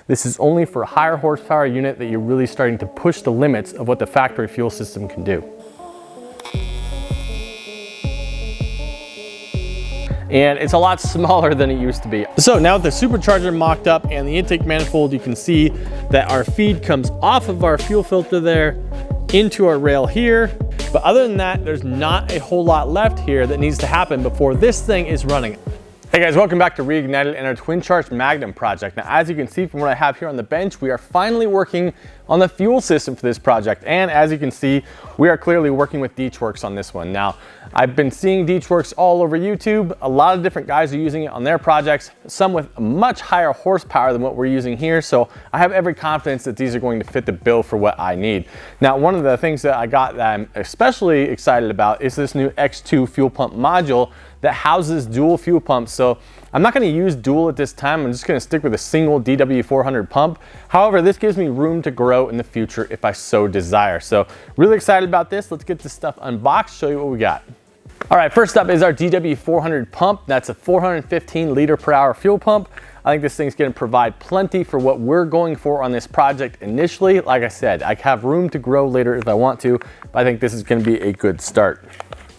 This is only for a higher horsepower unit that you're really starting to push the limits of what the factory fuel system can do. And it's a lot smaller than it used to be. So now with the supercharger mocked up and the intake manifold, you can see that our feed comes off of our fuel filter there into our rail here. But other than that, there's not a whole lot left here that needs to happen before this thing is running. Hey guys, welcome back to Reignited and our Twin Charged Magnum project. Now, as you can see from what I have here on the bench, we are finally working on the fuel system for this project. And as you can see, we are clearly working with Deatschwerks on this one. Now, I've been seeing Deatschwerks all over YouTube. A lot of different guys are using it on their projects, some with much higher horsepower than what we're using here. So I have every confidence that these are going to fit the bill for what I need. Now, one of the things that I got that I'm especially excited about is this new X2 fuel pump module that houses dual fuel pumps. So I'm not going to use dual at this time. I'm just going to stick with a single DW400 pump. However, this gives me room to grow in the future if I so desire. So really excited about this. Let's get this stuff unboxed, show you what we got. All right, first up is our DW400 pump. That's a 415 liter per hour fuel pump. I think this thing's going to provide plenty for what we're going for on this project initially. Like I said, I have room to grow later if I want to, but I think this is going to be a good start.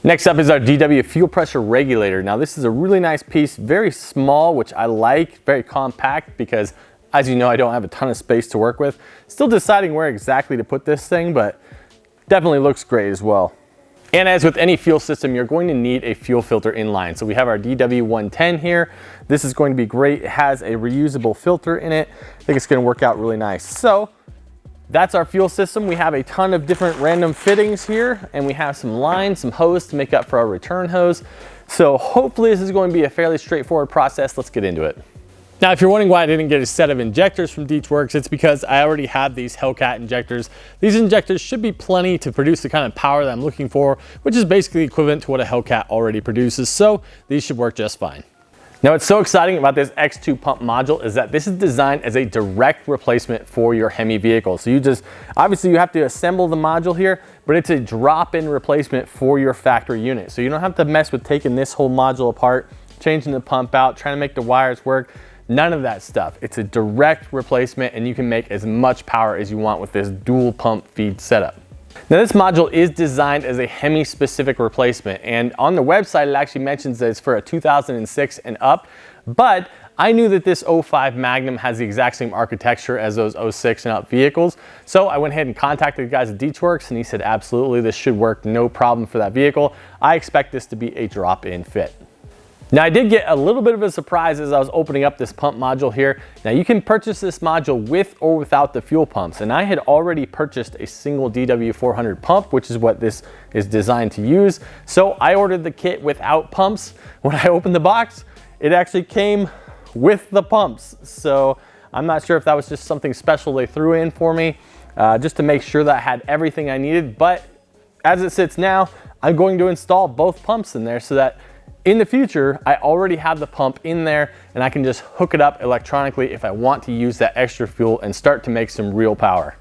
Next up is our DW fuel pressure regulator. Now this is a really nice piece, very small, which I like, very compact because as you know, I don't have a ton of space to work with. Still deciding where exactly to put this thing, but definitely looks great as well. And as with any fuel system, you're going to need a fuel filter inline. So we have our DW110 here. This is going to be great. It has a reusable filter in it. I think it's going to work out really nice. So that's our fuel system. We have a ton of different random fittings here, and we have some lines, some hose to make up for our return hose. So hopefully this is going to be a fairly straightforward process. Let's get into it. Now, if you're wondering why I didn't get a set of injectors from Deatschwerks, it's because I already have these Hellcat injectors. These injectors should be plenty to produce the kind of power that I'm looking for, which is basically equivalent to what a Hellcat already produces. So these should work just fine. Now, what's so exciting about this X2 pump module is that this is designed as a direct replacement for your Hemi vehicle. So obviously you have to assemble the module here, but it's a drop-in replacement for your factory unit. So you don't have to mess with taking this whole module apart, changing the pump out, trying to make the wires work. None of that stuff. It's a direct replacement and you can make as much power as you want with this dual pump feed setup. Now this module is designed as a Hemi specific replacement, and on the website it actually mentions that it's for a 2006 and up, but I knew that this 05 Magnum has the exact same architecture as those 06 and up vehicles. So I went ahead and contacted the guys at Deatschwerks and he said absolutely this should work no problem for that vehicle. I expect this to be a drop-in fit. Now I did get a little bit of a surprise as I was opening up this pump module here. Now you can purchase this module with or without the fuel pumps, and I had already purchased a single DW400 pump, which is what this is designed to use. So I ordered the kit without pumps. When I opened the box, it actually came with the pumps. So I'm not sure if that was just something special they threw in for me, just to make sure that I had everything I needed. But as it sits now, I'm going to install both pumps in there so that in the future, I already have the pump in there and I can just hook it up electronically if I want to use that extra fuel and start to make some real power.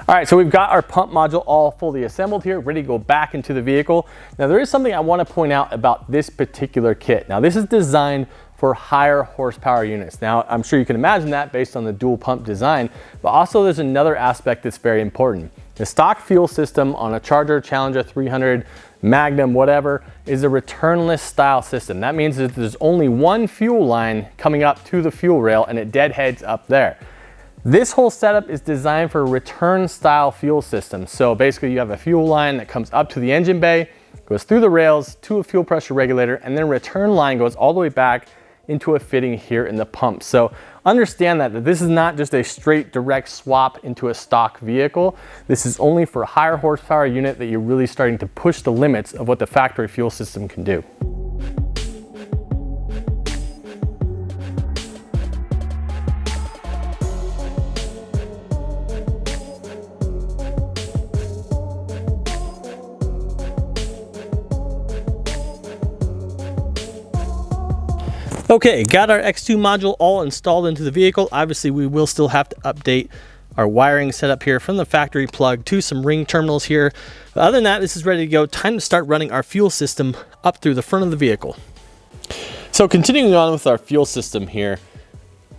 All right, so we've got our pump module all fully assembled here, ready to go back into the vehicle. Now there is something I want to point out about this particular kit. Now this is designed for higher horsepower units. Now I'm sure you can imagine that based on the dual pump design, but also there's another aspect that's very important. The stock fuel system on a Charger, Challenger 300, Magnum, whatever, is a returnless style system. That means that there's only one fuel line coming up to the fuel rail and it deadheads up there. This whole setup is designed for a return style fuel system. So basically you have a fuel line that comes up to the engine bay, goes through the rails to a fuel pressure regulator, and then a return line goes all the way back into a fitting here in the pump. So understand that this is not just a straight direct swap into a stock vehicle. This is only for a higher horsepower unit that you're really starting to push the limits of what the factory fuel system can do. Okay, got our X2 module all installed into the vehicle. Obviously, we will still have to update our wiring setup here from the factory plug to some ring terminals here. But other than that, this is ready to go. Time to start running our fuel system up through the front of the vehicle. So continuing on with our fuel system here,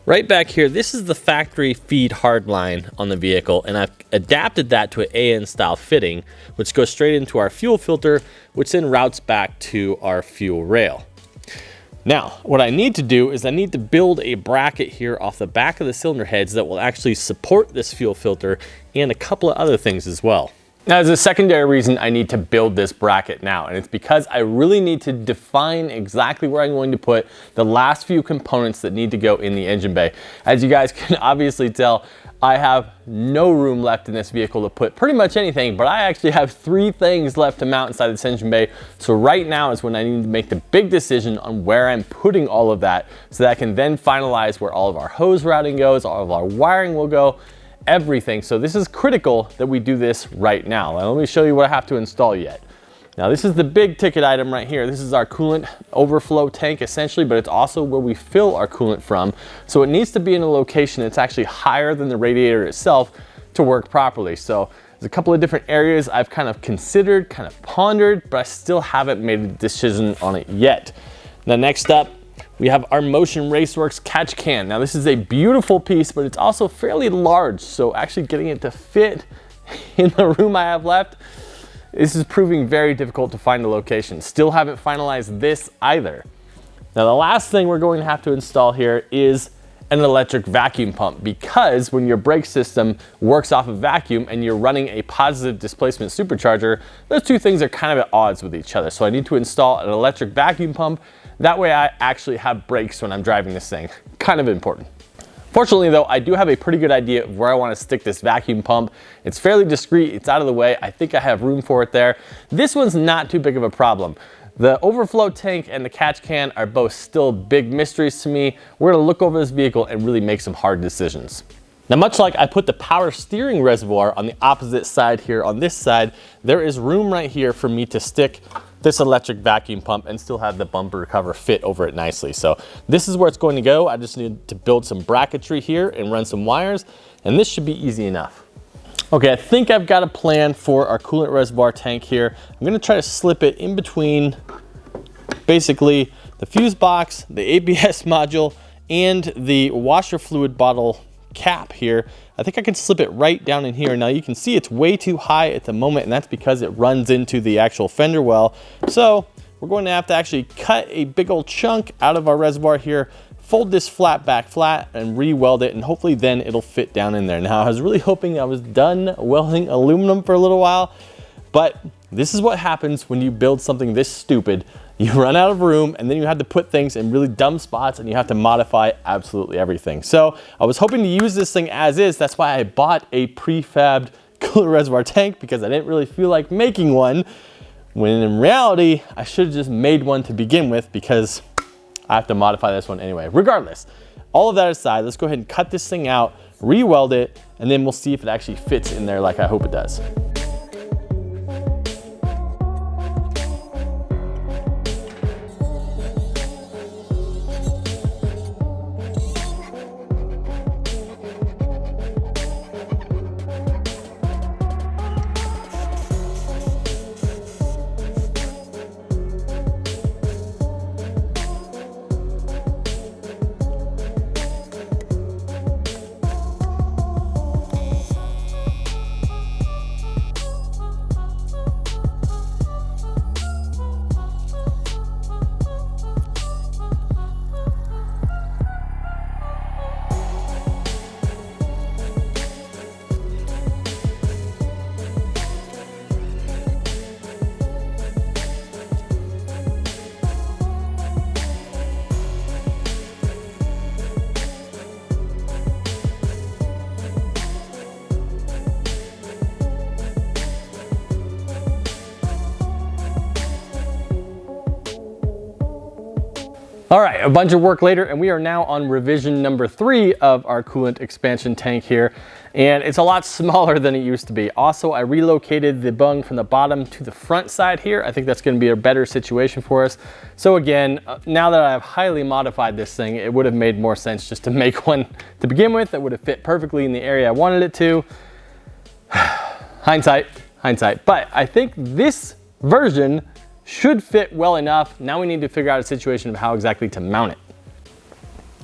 Right back here, this is the factory feed hardline on the vehicle, and I've adapted that to an AN style fitting, which goes straight into our fuel filter, which then routes back to our fuel rail. Now, what I need to do is I need to build a bracket here off the back of the cylinder heads that will actually support this fuel filter and a couple of other things as well. Now, there's a secondary reason I need to build this bracket now, and it's because I really need to define exactly where I'm going to put the last few components that need to go in the engine bay. As you guys can obviously tell, I have no room left in this vehicle to put pretty much anything, but I actually have 3 things left to mount inside this engine bay. So right now is when I need to make the big decision on where I'm putting all of that so that I can then finalize where all of our hose routing goes, all of our wiring will go, everything. So this is critical that we do this right now. Now let me show you what I have to install yet. Now this is the big ticket item right here. This is our coolant overflow tank essentially, but it's also where we fill our coolant from. So it needs to be in a location that's actually higher than the radiator itself to work properly. So there's a couple of different areas I've kind of considered, kind of pondered, but I still haven't made a decision on it yet. Now next up, we have our Motion Raceworks catch can. Now this is a beautiful piece, but it's also fairly large. So actually getting it to fit in the room I have left, this is proving very difficult to find a location. Still haven't finalized this either. Now the last thing we're going to have to install here is an electric vacuum pump, because when your brake system works off of vacuum and you're running a positive displacement supercharger, those two things are kind of at odds with each other. So I need to install an electric vacuum pump. That way I actually have brakes when I'm driving this thing. Kind of important. Fortunately though, I do have a pretty good idea of where I want to stick this vacuum pump. It's fairly discreet, it's out of the way. I think I have room for it there. This one's not too big of a problem. The overflow tank and the catch can are both still big mysteries to me. We're gonna look over this vehicle and really make some hard decisions. Now, much like I put the power steering reservoir on the opposite side here on this side, there is room right here for me to stick this electric vacuum pump and still have the bumper cover fit over it nicely. So this is where it's going to go. I just need to build some bracketry here and run some wires, and this should be easy enough. Okay, I think I've got a plan for our coolant reservoir tank here. I'm gonna try to slip it in between basically the fuse box, the ABS module, and the washer fluid bottle cap here. I think I can slip it right down in here. Now you can see it's way too high at the moment, and that's because it runs into the actual fender well. So we're going to have to actually cut a big old chunk out of our reservoir here, fold this flat back flat and re-weld it, and hopefully then it'll fit down in there. Now I was really hoping I was done welding aluminum for a little while, but this is what happens when you build something this stupid. You run out of room, and then you have to put things in really dumb spots, and you have to modify absolutely everything. So I was hoping to use this thing as is. That's why I bought a prefabbed coolant reservoir tank, because I didn't really feel like making one, when in reality, I should have just made one to begin with, because I have to modify this one anyway. Regardless, all of that aside, let's go ahead and cut this thing out, re-weld it, and then we'll see if it actually fits in there like I hope it does. All right, a bunch of work later, and we are now on revision number 3 of our coolant expansion tank here, and it's a lot smaller than it used to be. Also, I relocated the bung from the bottom to the front side here. I think that's gonna be a better situation for us. So again, now that I've highly modified this thing, it would have made more sense just to make one to begin with that would have fit perfectly in the area I wanted it to. Hindsight. But I think this version should fit well enough. Now we need to figure out a situation of how exactly to mount it.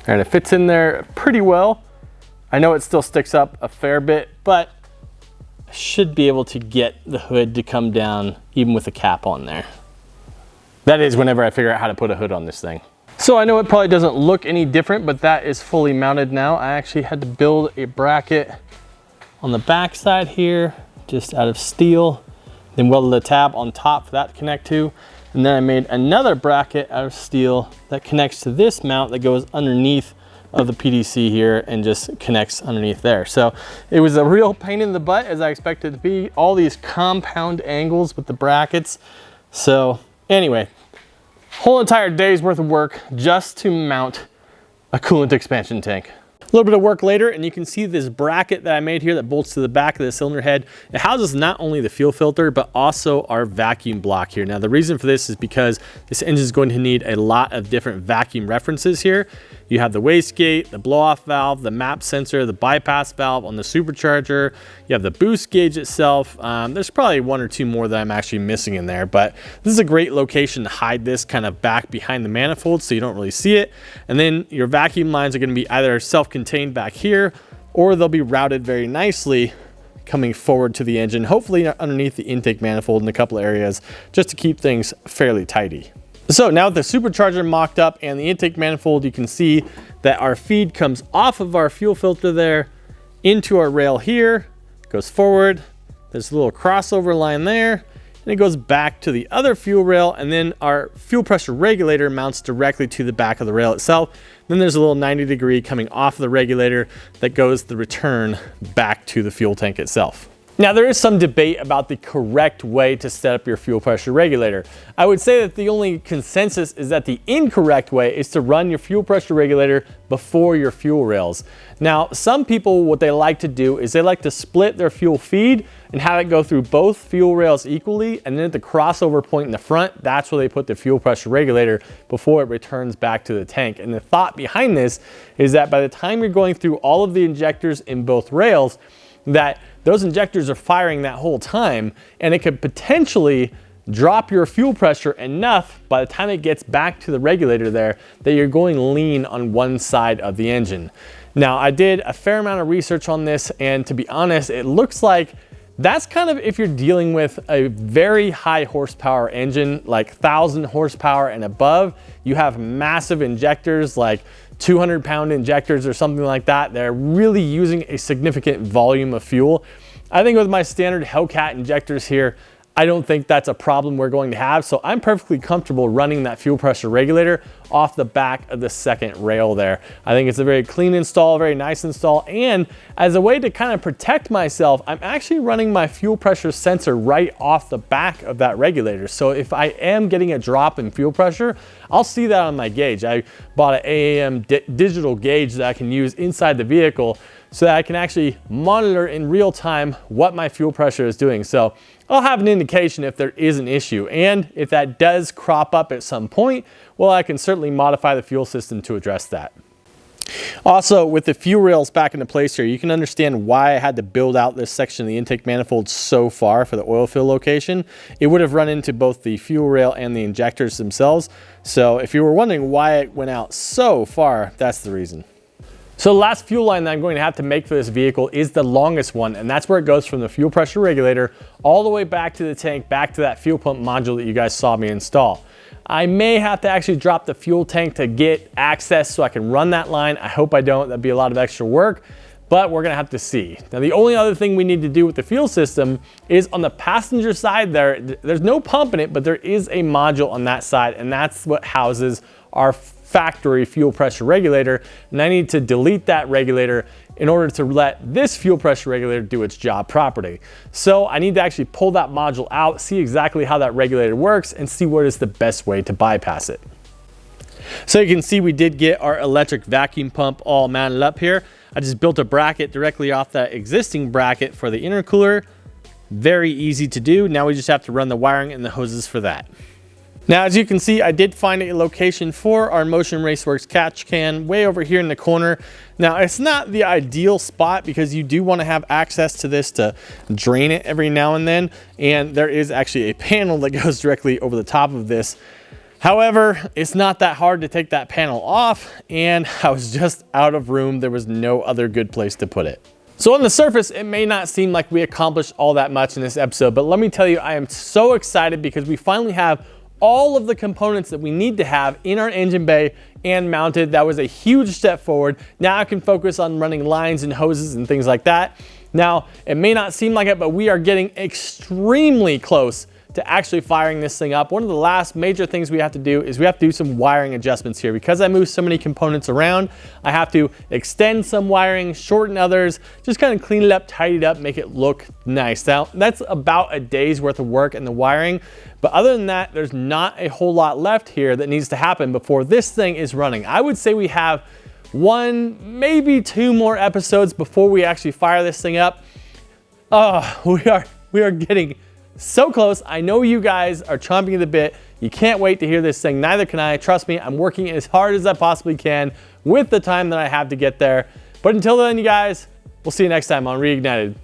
And it fits in there pretty well. I know it still sticks up a fair bit, but I should be able to get the hood to come down even with a cap on there. That is whenever I figure out how to put a hood on this thing. So I know it probably doesn't look any different, but that is fully mounted now. I actually had to build a bracket on the back side here, just out of steel, then welded a tab on top for that to connect to. And then I made another bracket out of steel that connects to this mount that goes underneath of the PDC here and just connects underneath there. So it was a real pain in the butt, as I expected it to be, all these compound angles with the brackets. So anyway, whole entire day's worth of work just to mount a coolant expansion tank. A little bit of work later, and you can see this bracket that I made here that bolts to the back of the cylinder head. It houses not only the fuel filter, but also our vacuum block here. Now, the reason for this is because this engine is going to need a lot of different vacuum references here. You have the wastegate, the blow-off valve, the map sensor, the bypass valve on the supercharger. You have the boost gauge itself. There's probably one or two more that I'm actually missing in there, but this is a great location to hide this kind of back behind the manifold so you don't really see it. And then your vacuum lines are going to be either self-contained back here, or they'll be routed very nicely coming forward to the engine, hopefully underneath the intake manifold in a couple of areas, just to keep things fairly tidy. So now with the supercharger mocked up and the intake manifold, you can see that our feed comes off of our fuel filter there into our rail here, goes forward, there's a little crossover line there, and it goes back to the other fuel rail, and then our fuel pressure regulator mounts directly to the back of the rail itself. Then there's a little 90-degree coming off the regulator that goes the return back to the fuel tank itself. Now, there is some debate about the correct way to set up your fuel pressure regulator. I would say that the only consensus is that the incorrect way is to run your fuel pressure regulator before your fuel rails. Now, some people, what they like to do is they like to split their fuel feed and have it go through both fuel rails equally, and then at the crossover point in the front, that's where they put the fuel pressure regulator before it returns back to the tank. And the thought behind this is that by the time you're going through all of the injectors in both rails, that those injectors are firing that whole time, and it could potentially drop your fuel pressure enough by the time it gets back to the regulator there that you're going lean on one side of the engine. Now, I did a fair amount of research on this, and to be honest, it looks like that's kind of if you're dealing with a very high horsepower engine, like 1,000 horsepower and above. You have massive injectors, like 200-pound injectors or something like that. They're really using a significant volume of fuel. I think with my standard Hellcat injectors here, I don't think that's a problem we're going to have. So I'm perfectly comfortable running that fuel pressure regulator off the back of the second rail there. I think it's a very clean install, very nice install. And as a way to kind of protect myself, I'm actually running my fuel pressure sensor right off the back of that regulator. So if I am getting a drop in fuel pressure, I'll see that on my gauge. I bought an AAM digital gauge that I can use inside the vehicle so that I can actually monitor in real time what my fuel pressure is doing. So I'll have an indication if there is an issue. And if that does crop up at some point, well, I can certainly modify the fuel system to address that. Also, with the fuel rails back into place here, you can understand why I had to build out this section of the intake manifold so far for the oil fill location. It would have run into both the fuel rail and the injectors themselves. So if you were wondering why it went out so far, that's the reason. So the last fuel line that I'm going to have to make for this vehicle is the longest one, and that's where it goes from the fuel pressure regulator all the way back to the tank, back to that fuel pump module that you guys saw me install. I may have to actually drop the fuel tank to get access so I can run that line. I hope I don't. That'd be a lot of extra work, but we're gonna have to see. Now, the only other thing we need to do with the fuel system is on the passenger side there's no pump in it, but there is a module on that side, and that's what houses our factory fuel pressure regulator, and I need to delete that regulator in order to let this fuel pressure regulator do its job properly. So I need to actually pull that module out, see exactly how that regulator works, and see what is the best way to bypass it. So you can see we did get our electric vacuum pump all mounted up here. I just built a bracket directly off that existing bracket for the intercooler. Very easy to do. Now we just have to run the wiring and the hoses for that. Now, as you can see, I did find a location for our Motion Raceworks catch can way over here in the corner. Now, it's not the ideal spot because you do want to have access to this to drain it every now and then. And there is actually a panel that goes directly over the top of this. However, it's not that hard to take that panel off, and I was just out of room. There was no other good place to put it. So on the surface, it may not seem like we accomplished all that much in this episode, but let me tell you, I am so excited because we finally have all of the components that we need to have in our engine bay and mounted. That was a huge step forward. Now I can focus on running lines and hoses and things like that. Now, it may not seem like it, but we are getting extremely close to actually firing this thing up. One of the last major things we have to do is we have to do some wiring adjustments here. Because I move so many components around, I have to extend some wiring, shorten others, just kind of clean it up, tidy it up, make it look nice. Now, that's about a day's worth of work in the wiring. But other than that, there's not a whole lot left here that needs to happen before this thing is running. I would say we have 1, maybe 2 more episodes before we actually fire this thing up. Oh, we are getting so close. I know you guys are chomping at the bit. You can't wait to hear this thing. Neither can I. Trust me, I'm working as hard as I possibly can with the time that I have to get there. But until then, you guys, we'll see you next time on Reignited.